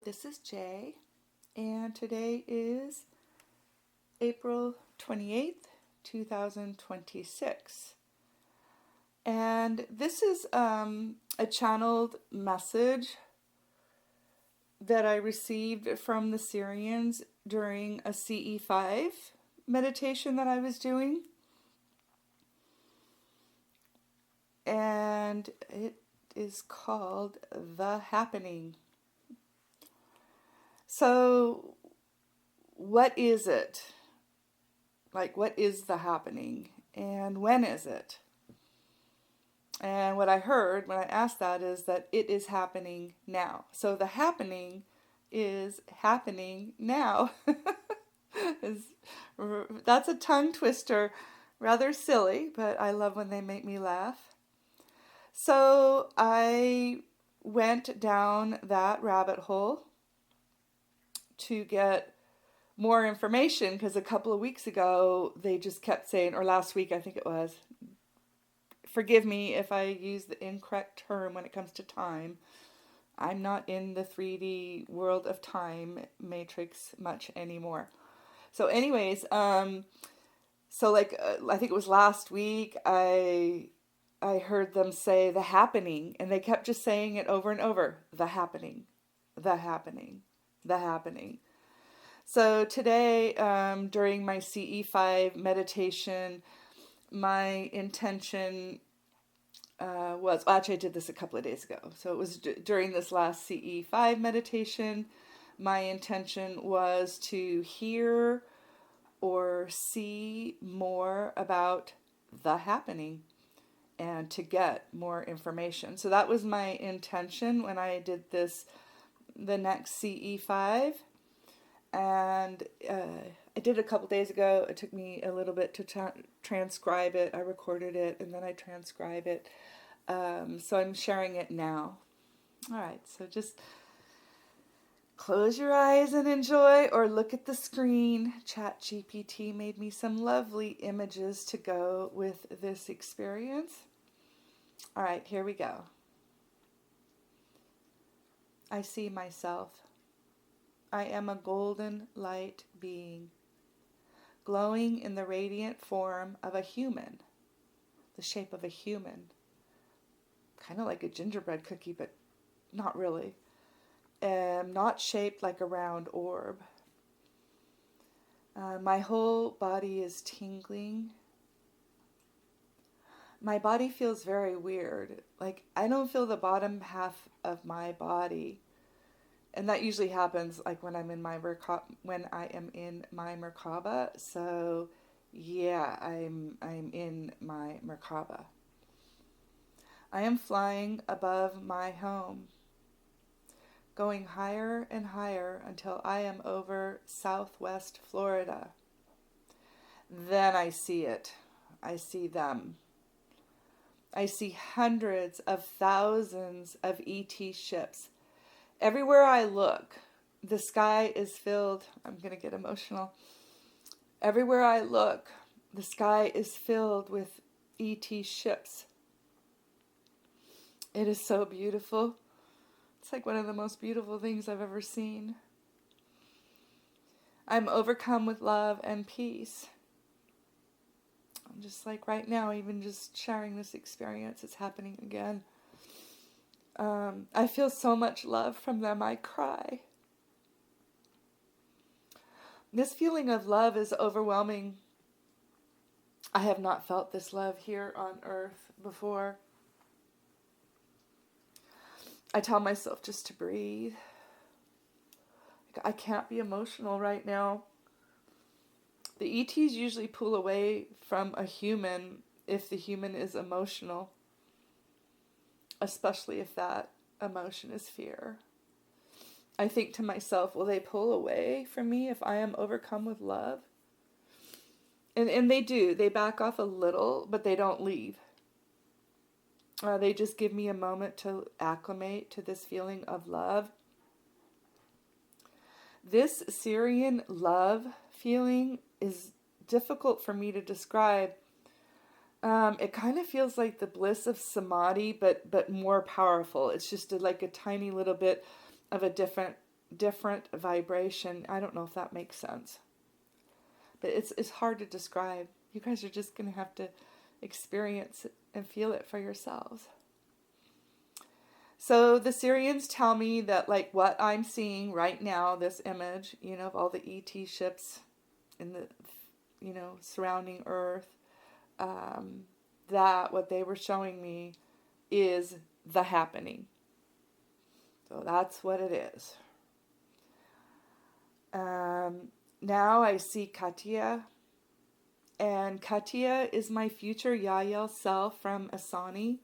This is Jay, and today is April 28th, 2026. And this is a channeled message that I received from the Sirians during a CE5 meditation that I was doing. And it is called The Happening. So, what is it? Like, what is the happening? And when is it? And what I heard when I asked that is that it is happening now. So, the happening is happening now. That's a tongue twister, rather silly, but I love when they make me laugh. So, I went down that rabbit hole to get more information because a couple of weeks ago they just kept saying, or last week I think it was, forgive me if I use the incorrect term when it comes to time. I'm not in the 3D world of time matrix much anymore. So anyways, I think it was last week I heard them say the happening, and they kept just saying it over and over, the happening, the happening, the happening. So today, during my CE5 meditation, my intention was, well, actually I did this a couple of days ago. So it was during this last CE5 meditation, my intention was to hear or see more about the happening and to get more information. So that was my intention when I did this, the next CE5. And I did it a couple days ago. It took me a little bit to transcribe it. I recorded it and then I transcribe it. So I'm sharing it now. All right, so just close your eyes and enjoy, or look at the screen. ChatGPT made me some lovely images to go with this experience. All right, here we go. I see myself. I am a golden light being, glowing in the radiant form of a human, the shape of a human. Kind of like a gingerbread cookie, but not really. Not shaped like a round orb. My whole body is tingling. My body feels very weird. Like, I don't feel the bottom half of my body. And that usually happens like when I'm in my Merkaba. So yeah, I'm in my Merkaba. I am flying above my home, going higher and higher until I am over Southwest Florida. Then I see it. I see them. I see hundreds of thousands of ET ships. Everywhere I look, the sky is filled. I'm going to get emotional. Everywhere I look, the sky is filled with ET ships. It is so beautiful. It's like one of the most beautiful things I've ever seen. I'm overcome with love and peace. I'm just like right now, even just sharing this experience, it's happening again. I feel so much love from them, I cry. This feeling of love is overwhelming. I have not felt this love here on earth before. I tell myself just to breathe. I can't be emotional right now. The ETs usually pull away from a human if the human is emotional, especially if that emotion is fear. I think to myself, will they pull away from me if I am overcome with love? And they do. They back off a little, but they don't leave. They just give me a moment to acclimate to this feeling of love. This Sirian love feeling is difficult for me to describe. It kind of feels like the bliss of samadhi, but more powerful. It's just like a tiny little bit of a different different vibration. I don't know if that makes sense, but it's hard to describe. You guys are just going to have to experience it and feel it for yourselves. So the Sirians tell me that, like, what I'm seeing right now, this image, of all the ET ships in the, surrounding Earth, that what they were showing me is the happening. So that's what it is. Now I see Katia, and Katia is my future Yael self from Asani.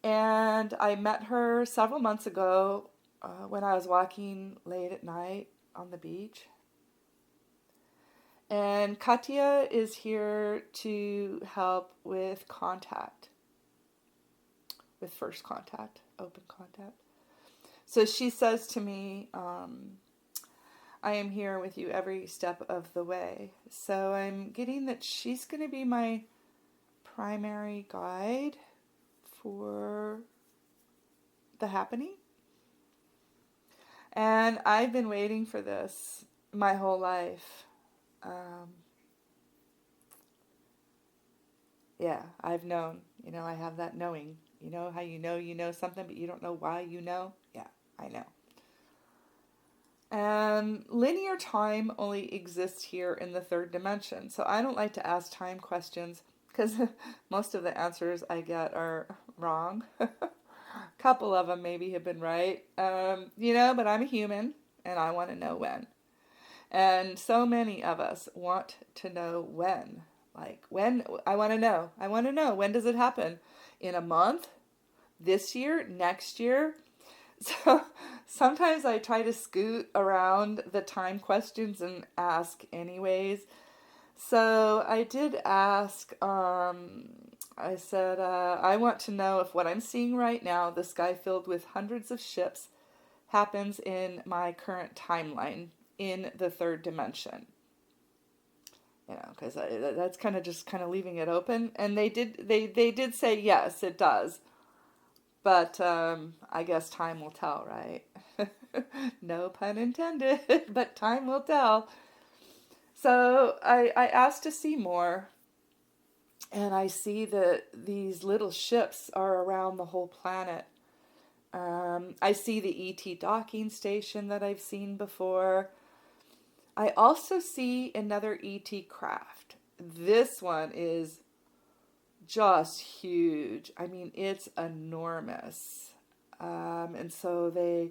And I met her several months ago when I was walking late at night on the beach. And Katia is here to help with contact, with first contact, open contact. So she says to me, I am here with you every step of the way. So I'm getting that she's going to be my primary guide for the happening. And I've been waiting for this my whole life. I've known, I have that knowing. You know how you know something, but you don't know why you know? Yeah, I know. And linear time only exists here in the third dimension. So I don't like to ask time questions because most of the answers I get are wrong. A couple of them maybe have been right. But I'm a human and I want to know when. And so many of us want to know when. Like, when? I want to know. When does it happen? In a month? This year? Next year? So sometimes I try to scoot around the time questions and ask anyways. So I did ask, I said, I want to know if what I'm seeing right now, the sky filled with hundreds of ships, happens in my current timeline in the third dimension. Because that's kind of leaving it open. And they did say yes, it does. But I guess time will tell, right? No pun intended, but time will tell. So I asked to see more, and I see that these little ships are around the whole planet. I see the ET docking station that I've seen before. I also see another ET craft. This one is just huge. I mean, it's enormous. And so they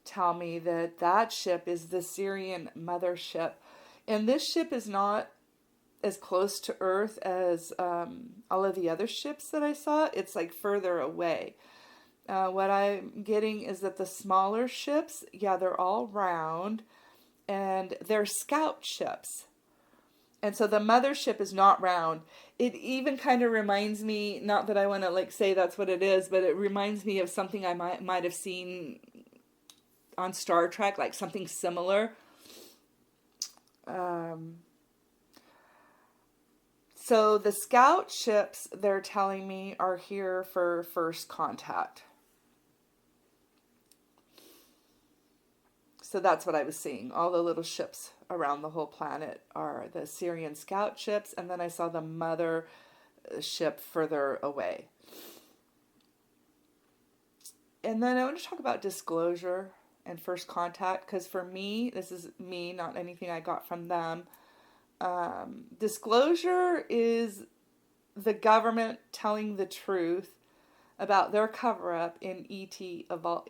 tell me that ship is the Sirian mothership. And this ship is not as close to Earth as all of the other ships that I saw. It's like further away. What I'm getting is that the smaller ships, they're all round. And they're scout ships. And so the mothership is not round. It even kind of reminds me, not that I want to say that's what it is, but it reminds me of something I might have seen on Star Trek, like something similar. So the scout ships, they're telling me, are here for first contact. So that's what I was seeing. All the little ships around the whole planet are the Sirian scout ships, and then I saw the mother ship further away. And then I want to talk about disclosure and first contact, because for me, this is me, not anything I got from them. Disclosure is the government telling the truth about their cover-up in ET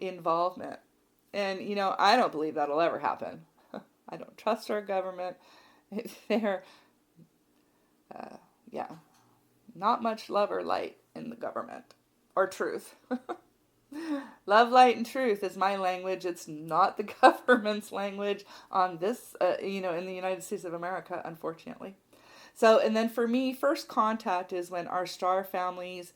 involvement. And, I don't believe that'll ever happen. I don't trust our government. They're, not much love or light in the government. Or truth. Love, light, and truth is my language. It's not the government's language on this, in the United States of America, unfortunately. So, and then for me, first contact is when our star families,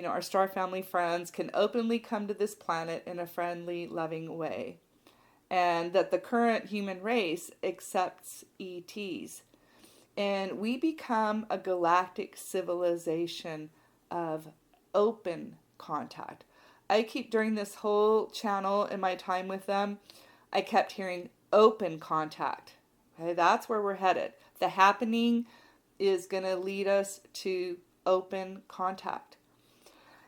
our star family friends can openly come to this planet in a friendly, loving way. And that the current human race accepts ETs. And we become a galactic civilization of open contact, I keep, during this whole channel in my time with them, I kept hearing open contact. Okay, that's where we're headed. The happening is going to lead us to open contact.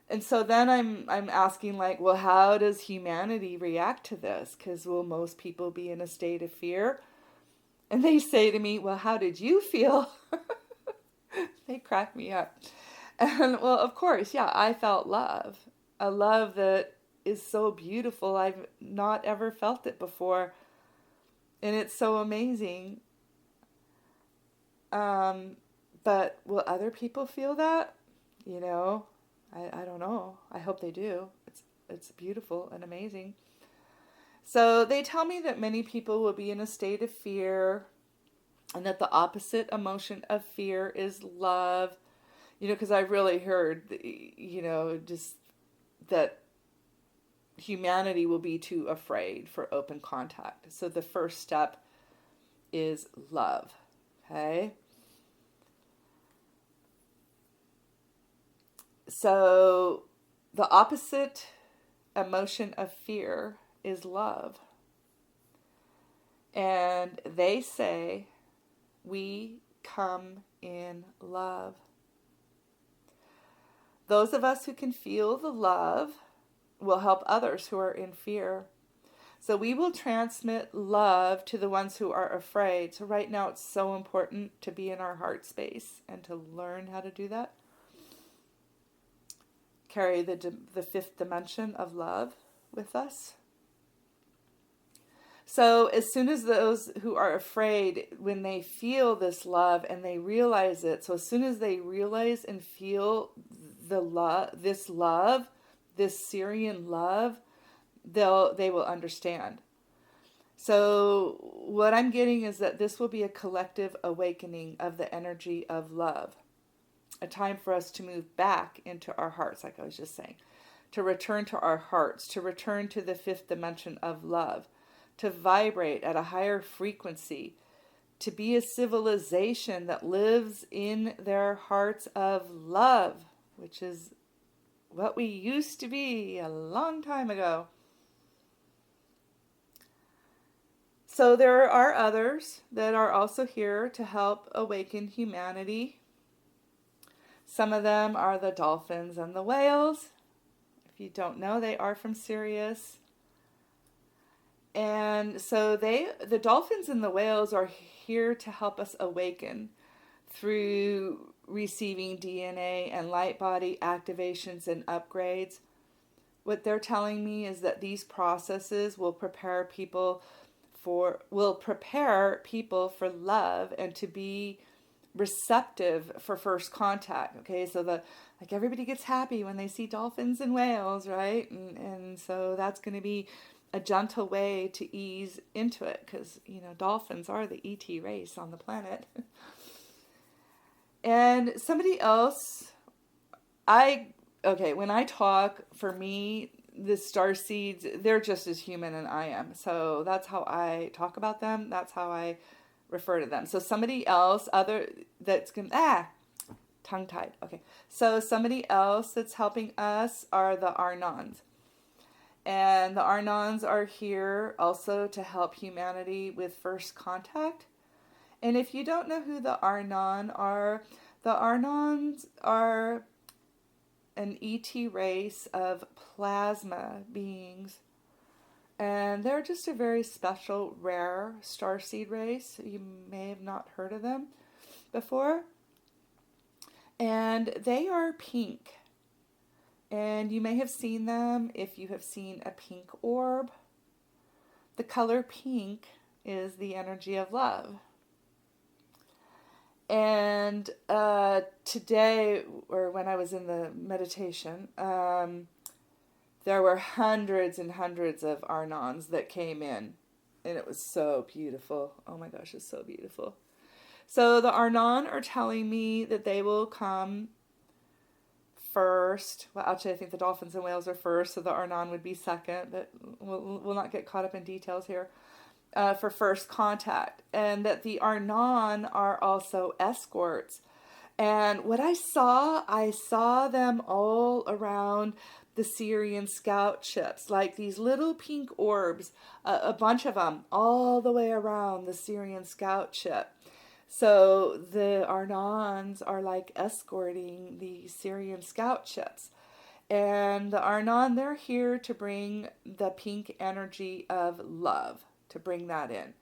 And so then I'm asking, like, well, how does humanity react to this? Because will most people be in a state of fear? And they say to me, well, how did you feel? They crack me up. And well, of course, yeah, I felt love. A love that is so beautiful. I've not ever felt it before. And it's so amazing. But will other people feel that? You know, I don't know. I hope they do. It's beautiful and amazing. So they tell me that many people will be in a state of fear, and that the opposite emotion of fear is love. You know, because I've really heard, you know, just that humanity will be too afraid for open contact. So the first step is love. Okay? So the opposite emotion of fear is love. And they say, we come in love. Those of us who can feel the love will help others who are in fear. So we will transmit love to the ones who are afraid. So right now it's so important to be in our heart space and to learn how to do that. Carry the fifth dimension of love with us. So as soon as those who are afraid, when they feel this love and they realize it, so as soon as they realize and feel this Sirian love, they will understand. So what I'm getting is that this will be a collective awakening of the energy of love. A time for us to move back into our hearts, like I was just saying. To return to our hearts, to return to the fifth dimension of love. To vibrate at a higher frequency. To be a civilization that lives in their hearts of love, which is what we used to be a long time ago. So there are others that are also here to help awaken humanity. Some of them are the dolphins and the whales. If you don't know, they are from Sirius. And so the dolphins and the whales are here to help us awaken through receiving DNA and light body activations and upgrades. What they're telling me is that these processes will prepare people for love and to be receptive for first contact. Okay, so everybody gets happy when they see dolphins and whales, right? And so that's going to be a gentle way to ease into it, because dolphins are the ET race on the planet. And somebody else, when I talk, for me, the star seeds, they're just as human as I am. So that's how I talk about them. That's how I refer to them. So somebody else, tongue-tied. Okay. So somebody else that's helping us are the Arnons. And the Arnons are here also to help humanity with first contact. And if you don't know who the Arnons are an ET race of plasma beings. And they're just a very special, rare starseed race. You may have not heard of them before. And they are pink. And you may have seen them if you have seen a pink orb. The color pink is the energy of love. And today, or when I was in the meditation, there were hundreds and hundreds of Arnons that came in. And it was so beautiful. Oh my gosh, it's so beautiful. So the Arnon are telling me that they will come first. Well, actually, I think the dolphins and whales are first, so the Arnon would be second. But we'll not get caught up in details here. For first contact. And that the Arnon are also escorts. And what I saw them all around the Syrian scout ships, like these little pink orbs, a bunch of them all the way around the Syrian scout ship. So the Arnons are like escorting the Syrian scout ships. And the Arnon, they're here to bring the pink energy of love, to bring that in.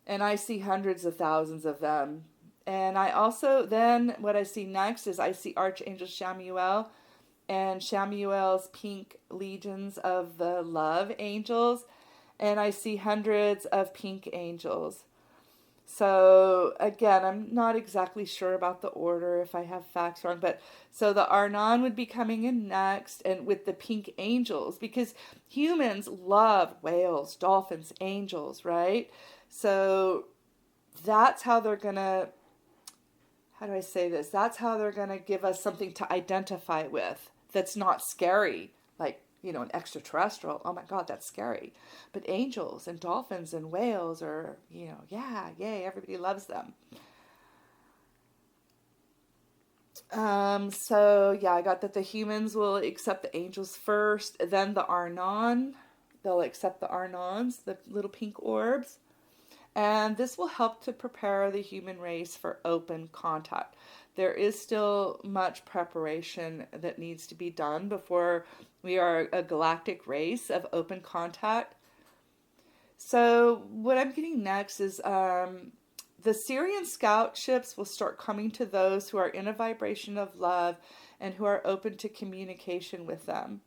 And I see hundreds of thousands of them. And I also, then what I see next is I see Archangel Shamuel and Shamuel's pink legions of the love angels. And I see hundreds of pink angels. So again, I'm not exactly sure about the order if I have facts wrong, but so the Arnon would be coming in next and with the pink angels, because humans love whales, dolphins, angels, right? So that's how they're going to, how do I say this? That's how they're going to give us something to identify with that's not scary. Like, an extraterrestrial. Oh my God, that's scary. But angels and dolphins and whales are, yeah, yay, everybody loves them. So yeah, I got that the humans will accept the angels first, then the Arnon. They'll accept the Arnons, the little pink orbs. And this will help to prepare the human race for open contact. There is still much preparation that needs to be done before we are a galactic race of open contact. So what I'm getting next is the Syrian scout ships will start coming to those who are in a vibration of love and who are open to communication with them.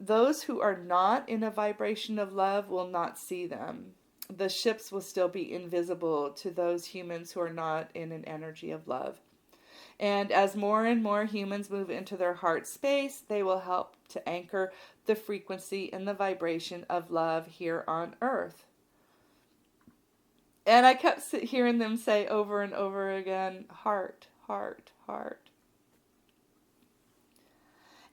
Those who are not in a vibration of love will not see them. The ships will still be invisible to those humans who are not in an energy of love. And as more and more humans move into their heart space, they will help to anchor the frequency and the vibration of love here on Earth. And I kept hearing them say over and over again, heart, heart, heart.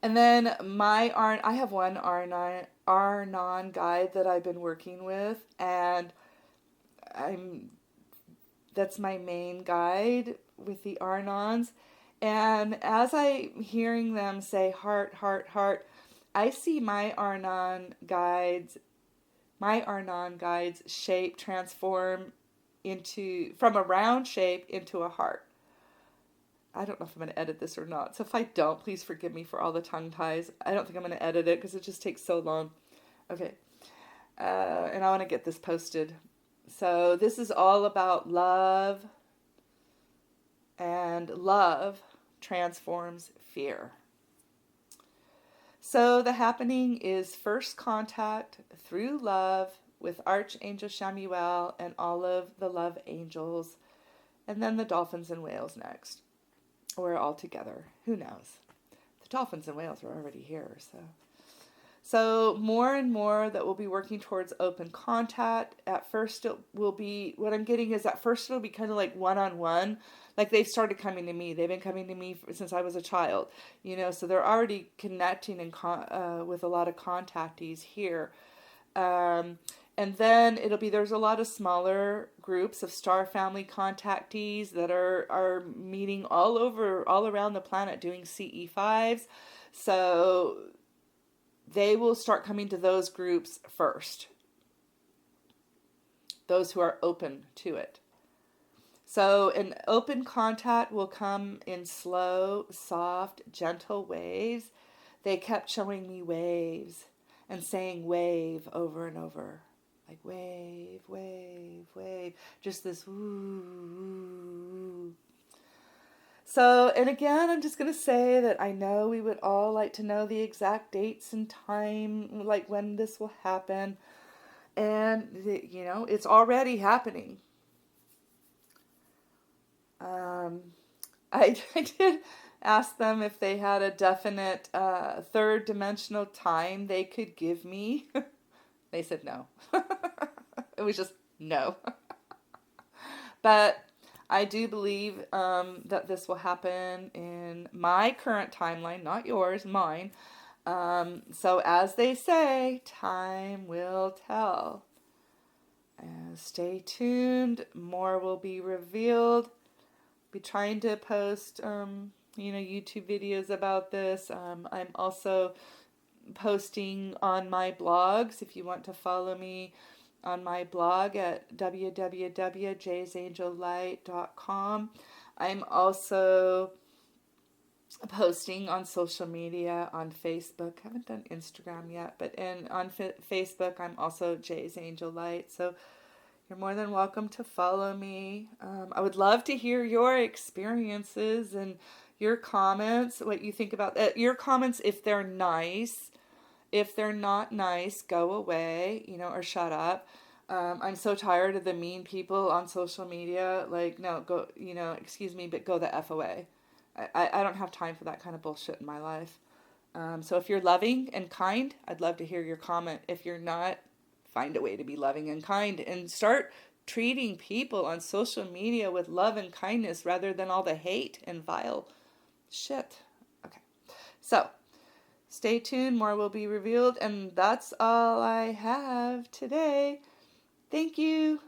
And then I have one Arnon guide that I've been working with, and that's my main guide with the Arnons. And as I'm hearing them say heart, heart, heart, I see my Arnon guides shape transform from a round shape into a heart. I don't know if I'm going to edit this or not. So if I don't, please forgive me for all the tongue ties. I don't think I'm going to edit it because it just takes so long. Okay. And I want to get this posted. So this is all about love. And love transforms fear. So the happening is first contact through love with Archangel Shamuel and all of the love angels. And then the dolphins and whales next. Or all together. Who knows? The dolphins and whales are already here. So more and more that we'll be working towards open contact. At first it will be, what I'm getting is at first it'll be kind of like one-on-one. Like they've started coming to me. They've been coming to me since I was a child. So they're already connecting with a lot of contactees here. And then there's a lot of smaller groups of star family contactees that are meeting all around the planet doing CE5s. So they will start coming to those groups first. Those who are open to it. So an open contact will come in slow, soft, gentle waves. They kept showing me waves and saying wave over and over. Like wave, wave, wave. Just this woo. So, and again, I'm just going to say that I know we would all like to know the exact dates and time, like when this will happen. And, it's already happening. I did ask them if they had a definite third dimensional time they could give me. They said no. It was just no. But I do believe that this will happen in my current timeline, not yours, mine. So as they say, time will tell. Stay tuned. More will be revealed. Be trying to post, YouTube videos about this. I'm also posting on my blogs. If you want to follow me on my blog at www.jaysangelight.com. I'm also posting on social media on Facebook. I haven't done Instagram yet, but on Facebook, I'm also Jay's Angel Light. So you're more than welcome to follow me. I would love to hear your experiences and your comments, what you think about your comments if they're nice. If they're not nice, go away, or shut up. I'm so tired of the mean people on social media. Like, no, go, excuse me, but go the F away. I don't have time for that kind of bullshit in my life. So if you're loving and kind, I'd love to hear your comment. If you're not, find a way to be loving and kind and start treating people on social media with love and kindness rather than all the hate and vile shit. Okay. So, stay tuned, more will be revealed, and that's all I have today. Thank you.